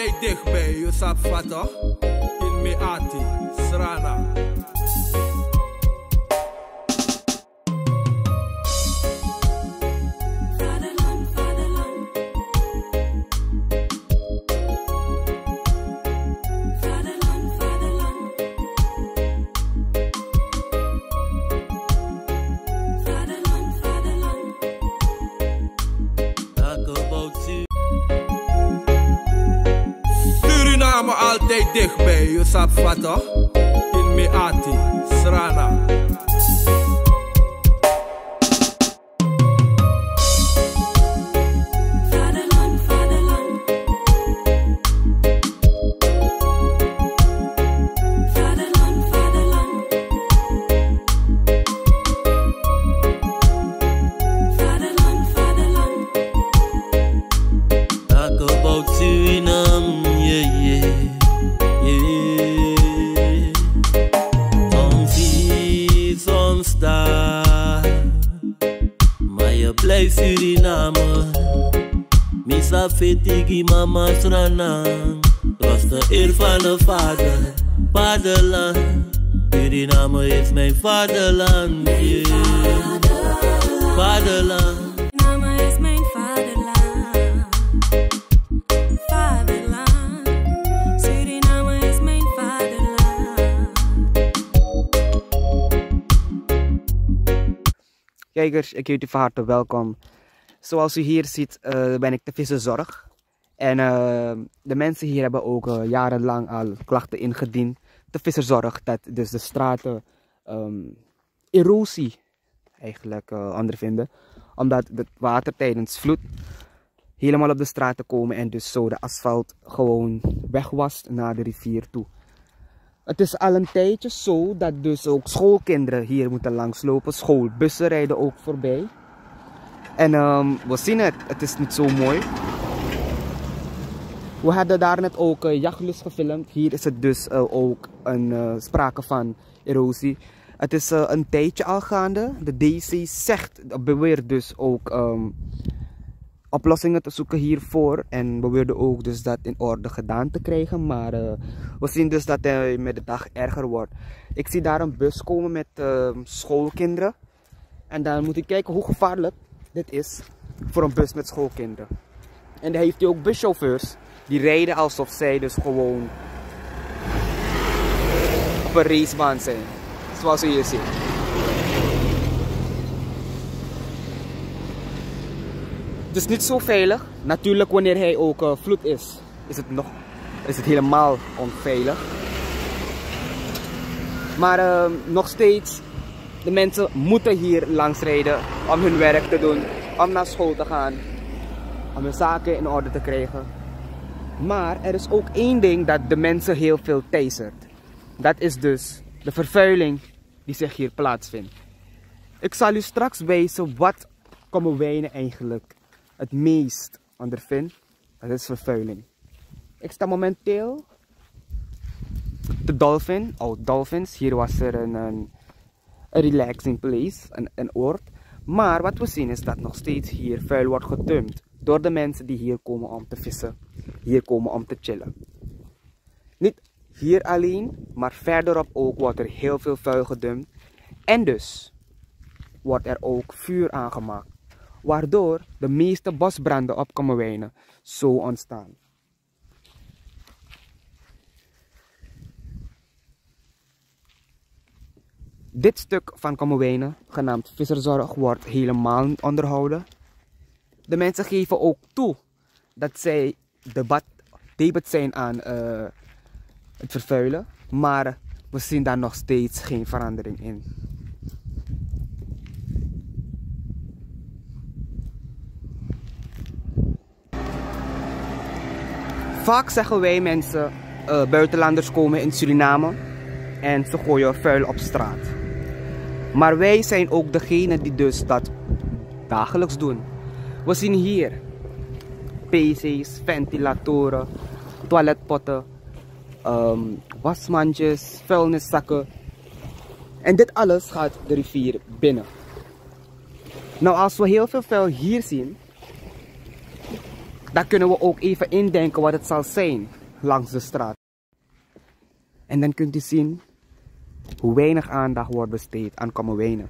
altijd dichtbij, je sap vato. In Meati, Srana. Suriname altijd dichtbij, je sap vato. In Meati, Srana. Suriname, Soms zie, soms sta, maar je blijft Suriname. Misa fetigi mama Srana, was de eer van de vader, vaderland. Suriname is mijn vaderland, vaderland. Kijkers, ik heet u van harte welkom. Zoals u hier ziet ben ik de Visserzorg. En de mensen hier hebben ook jarenlang al klachten ingediend. De Visserzorg, dat dus de straten erosie eigenlijk ondervinden. Omdat het water tijdens vloed helemaal op de straten komen en dus zo de asfalt gewoon wegwast naar de rivier toe. Het is al een tijdje zo dat dus ook schoolkinderen hier moeten langslopen. Schoolbussen rijden ook voorbij. En we zien het is niet zo mooi. We hadden daar net ook jachtlust gefilmd. Hier is het dus ook een sprake van erosie. Het is een tijdje al gaande. De DC beweert dus ook oplossingen te zoeken hiervoor. En we wilden ook dus dat in orde gedaan te krijgen. Maar we zien dus dat het met de dag erger wordt. Ik zie daar een bus komen met schoolkinderen. En dan moet ik kijken hoe gevaarlijk dit is voor een bus met schoolkinderen. En dan heeft hij ook buschauffeurs. Die rijden alsof zij dus gewoon op een racebaan zijn. Zoals u hier ziet. Het is niet zo veilig. Natuurlijk wanneer hij ook vloed is, is het helemaal onveilig. Maar nog steeds, de mensen moeten hier langs rijden om hun werk te doen, om naar school te gaan, om hun zaken in orde te krijgen. Maar er is ook één ding dat de mensen heel veel teistert. Dat is dus de vervuiling die zich hier plaatsvindt. Ik zal u straks wijzen wat Kommerwijnen eigenlijk het meest ondervindt. Dat is vervuiling. Ik sta momenteel de Dolphins. Hier was er een relaxing place, een oord. Maar wat we zien is dat nog steeds hier vuil wordt gedumpt door de mensen die hier komen om te vissen. Hier komen om te chillen. Niet hier alleen, maar verderop ook wordt er heel veel vuil gedumpt. En dus wordt er ook vuur aangemaakt. Waardoor de meeste bosbranden op Kommerwijnen zo ontstaan. Dit stuk van Kommerwijnen, genaamd Visserzorg, wordt helemaal onderhouden. De mensen geven ook toe dat zij debat zijn aan het vervuilen, maar we zien daar nog steeds geen verandering in. Vaak zeggen wij mensen, buitenlanders komen in Suriname en ze gooien vuil op straat. Maar wij zijn ook degene die dus dat dagelijks doen. We zien hier PC's, ventilatoren, toiletpotten, wasmandjes, vuilniszakken. En dit alles gaat de rivier binnen. Nou, als we heel veel vuil hier zien, Daar kunnen we ook even indenken wat het zal zijn langs de straat. En dan kunt u zien hoe weinig aandacht wordt besteed aan Kommerwijnen.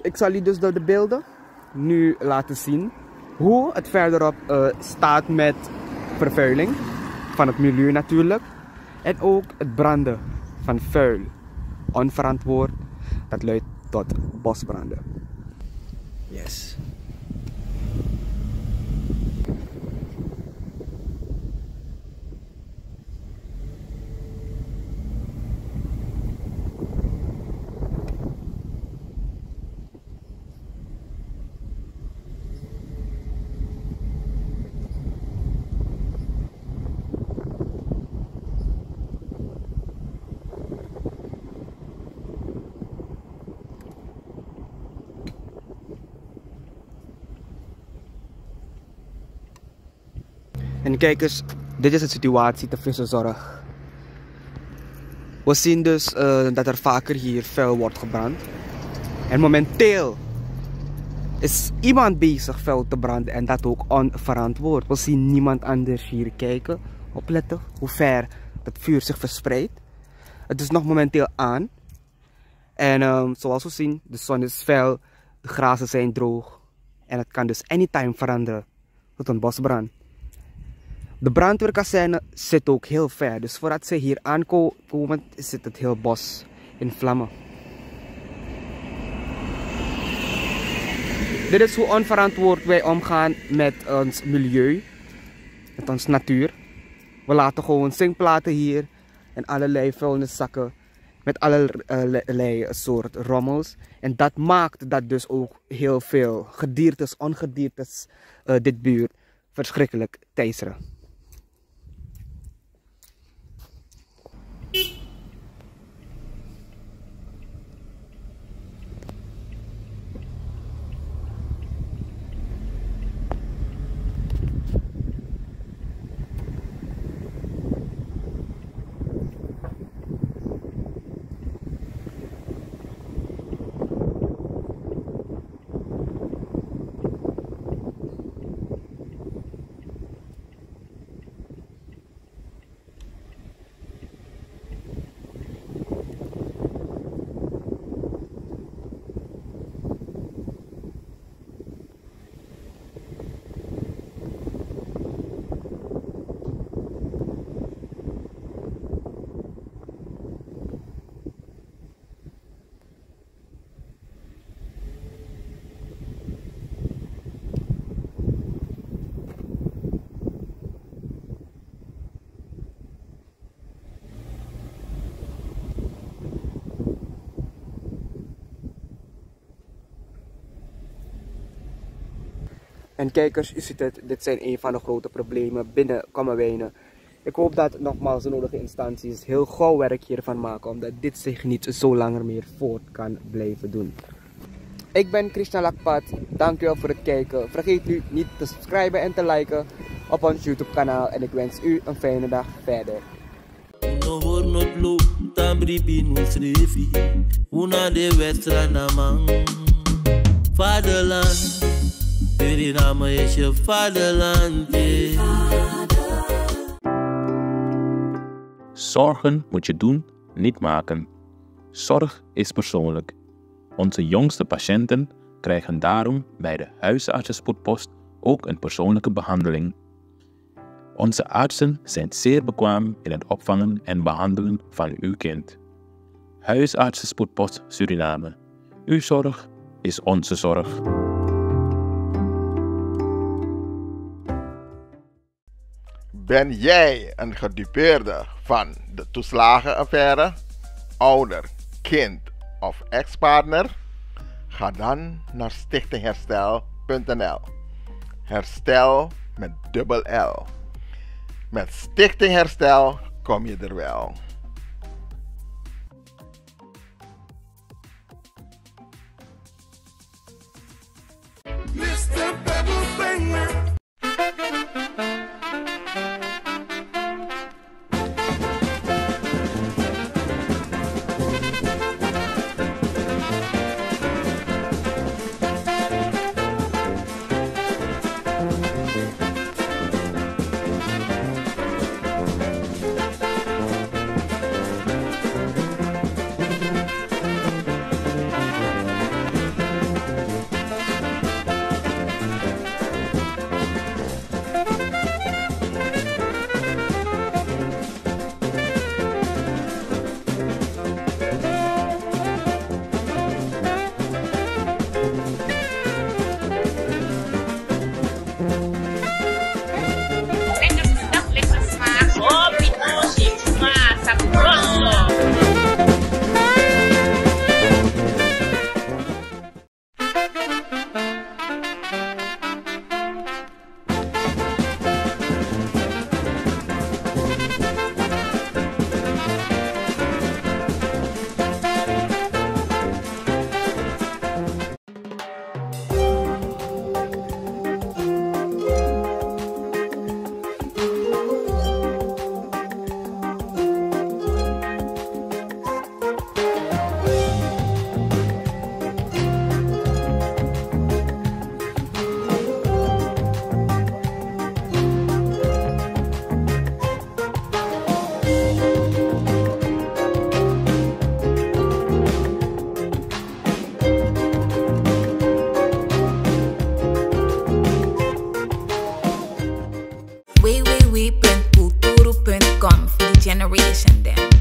Ik zal u dus door de beelden nu laten zien hoe het verderop staat met vervuiling van het milieu natuurlijk. En ook het branden van vuil. Onverantwoord, dat leidt tot bosbranden. Yes. En kijk eens, dit is de situatie te vissenzorg. We zien dus dat er vaker hier vuil wordt gebrand. En momenteel is iemand bezig vuil te branden en dat ook onverantwoord. We zien niemand anders hier kijken, opletten hoe ver het vuur zich verspreidt. Het is nog momenteel aan. En zoals we zien, de zon is fel, de grazen zijn droog. En het kan dus anytime veranderen tot een bosbrand. De brandweerkazerne zit ook heel ver, dus voordat ze hier aankomen zit het heel bos in vlammen. Dit is hoe onverantwoord wij omgaan met ons milieu, met onze natuur. We laten gewoon zinkplaten hier en allerlei vuilniszakken met allerlei soort rommels. En dat maakt dat dus ook heel veel gediertes, ongediertes dit buurt verschrikkelijk teisteren. En kijkers, u ziet het, dit zijn een van de grote problemen binnen Kommerwijnen. Ik hoop dat nogmaals de nodige instanties heel gauw werk hiervan maken, omdat dit zich niet zo langer meer voort kan blijven doen. Ik ben Krishna Lakpat, dankjewel voor het kijken. Vergeet nu niet te subscriben en te liken op ons YouTube kanaal en ik wens u een fijne dag verder. Vaderland, Suriname is je vaderland. Zorgen moet je doen, niet maken. Zorg is persoonlijk. Onze jongste patiënten krijgen daarom bij de huisartsenspoedpost ook een persoonlijke behandeling. Onze artsen zijn zeer bekwaam in het opvangen en behandelen van uw kind. Huisartsenspoedpost Suriname. Uw zorg is onze zorg. Ben jij een gedupeerde van de toeslagenaffaire, ouder, kind of ex-partner? Ga dan naar stichtingherstel.nl. Herstel met dubbel L. Met Stichting Herstel kom je er wel. Mr. Pebble Finger. generation them.